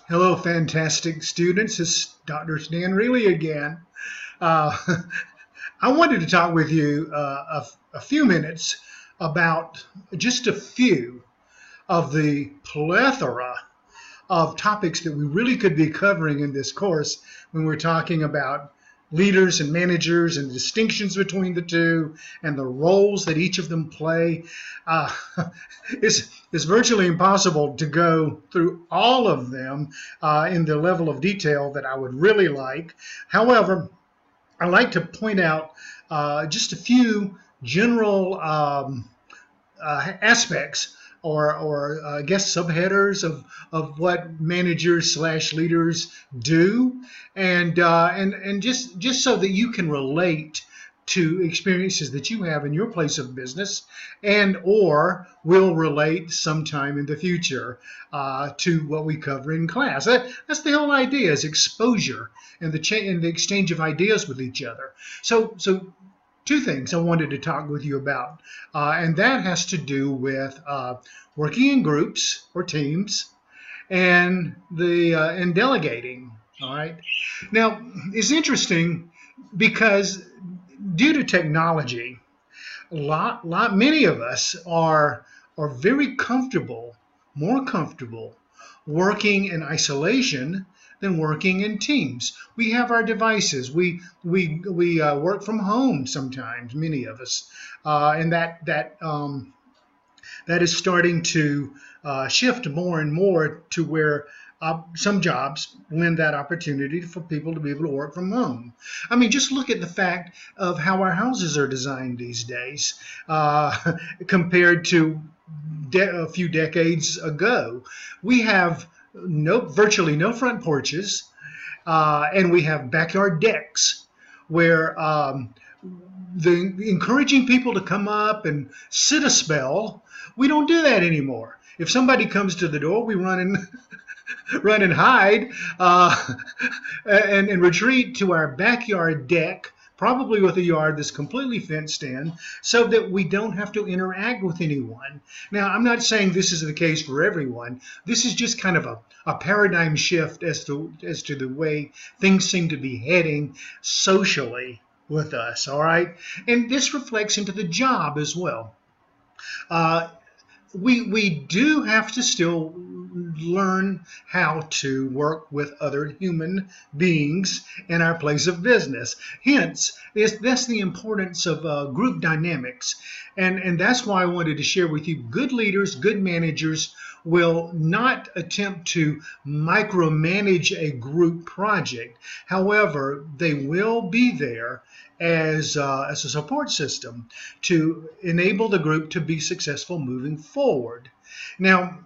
Hello, fantastic students. It's Dr. Stan Reilly again. Uh, I wanted to talk with you a few minutes about just a few of the plethora of topics that we really could be covering in this course when we're talking about leaders and managers and the distinctions between the two and the roles that each of them play. Uh, it's virtually impossible to go through all of them in the level of detail that I would really like. However, I like to point out just a few general aspects or I guess subheaders of what managers slash leaders do, and just so that you can relate to experiences that you have in your place of business and or will relate sometime in the future to what we cover in class. That's the whole idea, is exposure and the exchange of ideas with each other. So two things I wanted to talk with you about, and that has to do with working in groups or teams and delegating. All right. Now, it's interesting because due to technology, many of us are very comfortable, more comfortable working in isolation than working in teams. We have our devices. We work from home sometimes, many of us, and that is starting to shift more and more to where some jobs lend that opportunity for people to be able to work from home. I mean, just look at the fact of how our houses are designed these days compared to a few decades ago. We have virtually no front porches, and we have backyard decks where encouraging people to come up and sit a spell. We don't do that anymore. If somebody comes to the door, we run and hide and retreat to our backyard deck, probably with a yard that's completely fenced in, so that we don't have to interact with anyone. Now, I'm not saying this is the case for everyone. This is just kind of a paradigm shift as to the way things seem to be heading socially with us, all right? And this reflects into the job as well. We do have to still learn how to work with other human beings in our place of business. Hence, that's the importance of group dynamics. And that's why I wanted to share with you, good leaders, good managers will not attempt to micromanage a group project. However, they will be there as a support system to enable the group to be successful moving forward. Now,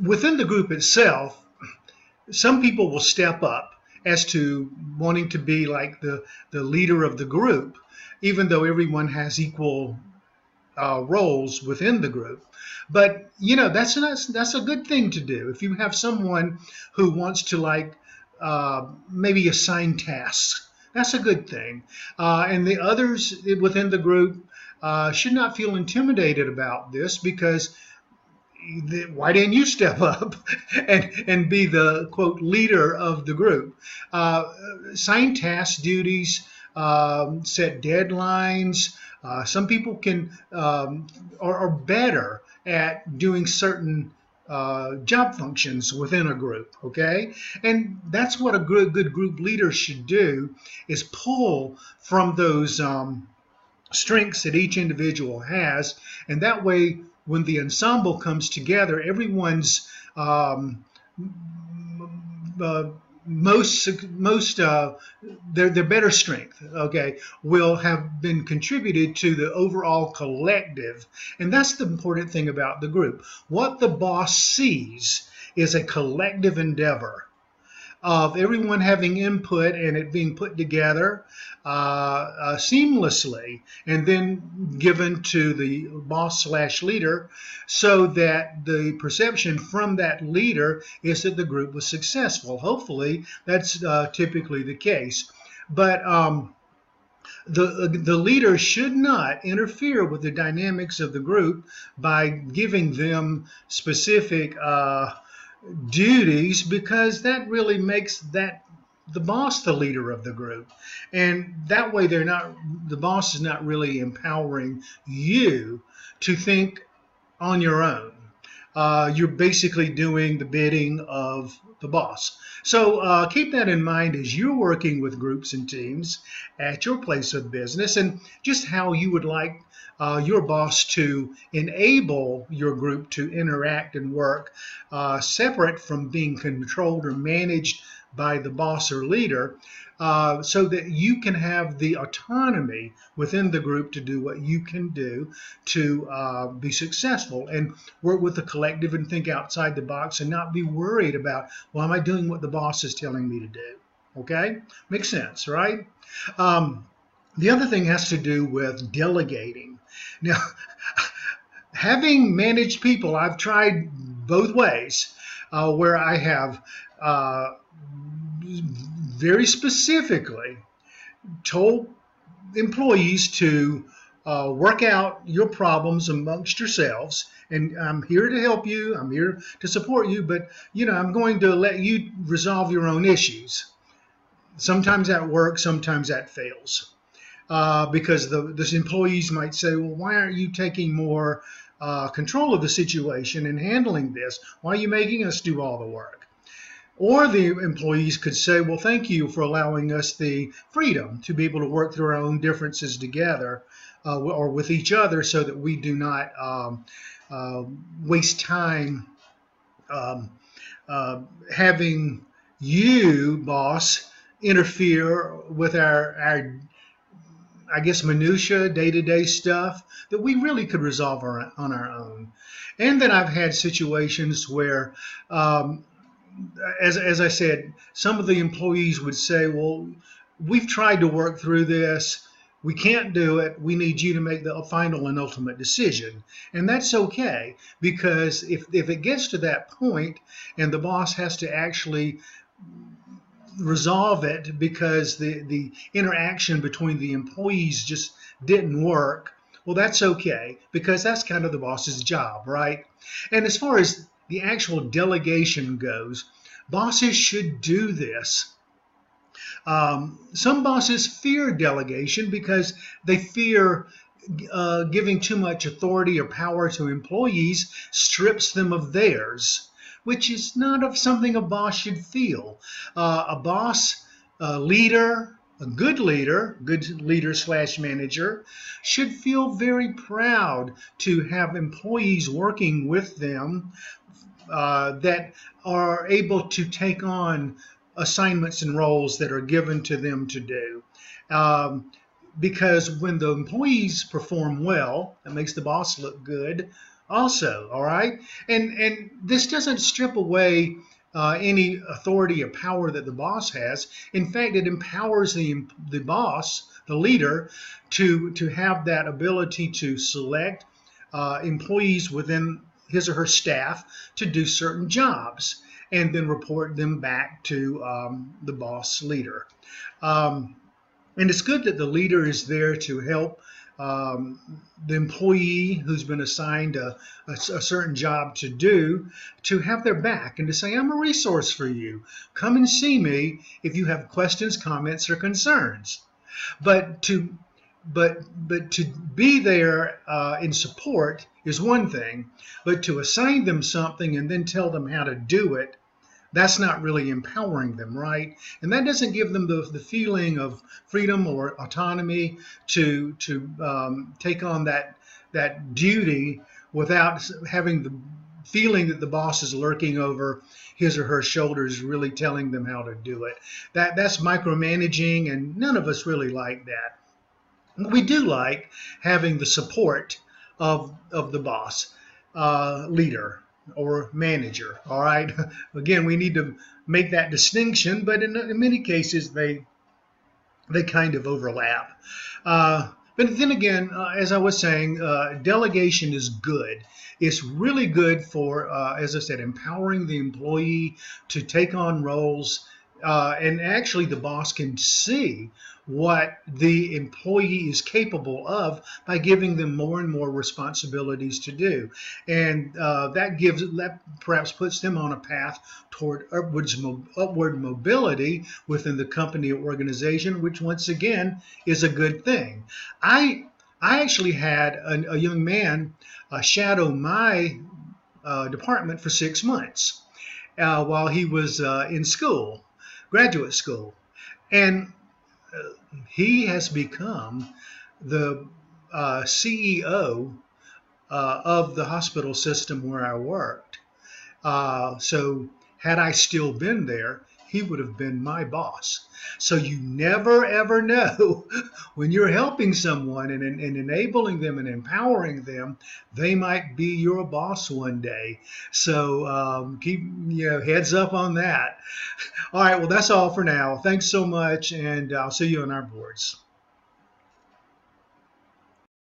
within the group itself, some people will step up as to wanting to be like the leader of the group, even though everyone has equal roles within the group. But that's a good thing to do. If you have someone who wants to maybe assign tasks, that's a good thing. And the others within the group should not feel intimidated about this, because why didn't you step up and be the, quote, leader of the group? Assign task duties, set deadlines. Some people are better at doing certain job functions within a group, okay? And that's what a good group leader should do, is pull from those strengths that each individual has, and that way when the ensemble comes together, everyone's their better strength, okay, will have been contributed to the overall collective. And that's the important thing about the group. What the boss sees is a collective endeavor of everyone having input and it being put together seamlessly and then given to the boss slash leader, so that the perception from that leader is that the group was successful. Hopefully that's typically the case. But the leader should not interfere with the dynamics of the group by giving them specific duties, because that really makes the boss the leader of the group, and that way the boss is not really empowering you to think on your own. You're basically doing the bidding of the boss. So keep that in mind as you're working with groups and teams at your place of business, and just how you would like your boss to enable your group to interact and work separate from being controlled or managed by the boss or leader, so that you can have the autonomy within the group to do what you can do to be successful and work with the collective and think outside the box and not be worried about, well, am I doing what the boss is telling me to do? Okay? Makes sense, right? The other thing has to do with delegating. Now, having managed people, I've tried both ways, where I have very specifically told employees to work out your problems amongst yourselves, and I'm here to help you, I'm here to support you, but I'm going to let you resolve your own issues. Sometimes that works, sometimes that fails, because the employees might say, well, why aren't you taking more control of the situation and handling this? Why are you making us do all the work? Or the employees could say, well, thank you for allowing us the freedom to be able to work through our own differences together or with each other, so that we do not waste time having you, boss, interfere with our I guess, minutia, day-to-day stuff that we really could resolve on our own. And then I've had situations where as I said, some of the employees would say, well, we've tried to work through this. We can't do it. We need you to make the final and ultimate decision. And that's okay, because if it gets to that point and the boss has to actually resolve it because the interaction between the employees just didn't work, well, that's okay, because that's kind of the boss's job, right? And as far as the actual delegation goes, bosses should do this. Some bosses fear delegation because they fear giving too much authority or power to employees strips them of theirs, which is not of something a boss should feel. A boss, a leader, a good leader slash manager, should feel very proud to have employees working with them that are able to take on assignments and roles that are given to them to do. Because when the employees perform well, it makes the boss look good also, all right? And this doesn't strip away any authority or power that the boss has. In fact, it empowers the boss, the leader, to have that ability to select employees within his or her staff to do certain jobs and then report them back to the boss leader. And it's good that the leader is there to help the employee who's been assigned a certain job to do, to have their back and to say, I'm a resource for you. Come and see me if you have questions, comments, or concerns. But to be there in support is one thing, but to assign them something and then tell them how to do it, that's not really empowering them, right? And that doesn't give them the feeling of freedom or autonomy to take on that duty without having the feeling that the boss is lurking over his or her shoulders, really telling them how to do it. That's micromanaging, and none of us really like that. We do like having the support of the boss, leader, or manager, all right? Again, we need to make that distinction, but in many cases, they kind of overlap. But then again, as I was saying, delegation is good. It's really good for, as I said, empowering the employee to take on roles And actually the boss can see what the employee is capable of by giving them more and more responsibilities to do, and that perhaps puts them on a path toward upward mobility within the company or organization, which once again is a good thing. I actually had a young man shadow my department for 6 months while he was in school, graduate school. And he has become the CEO of the hospital system where I worked. So had I still been there, he would have been my boss. So you never ever know when you're helping someone and enabling them and empowering them, they might be your boss one day. So keep heads up on that. All right, well that's all for now. Thanks so much, and I'll see you on our boards.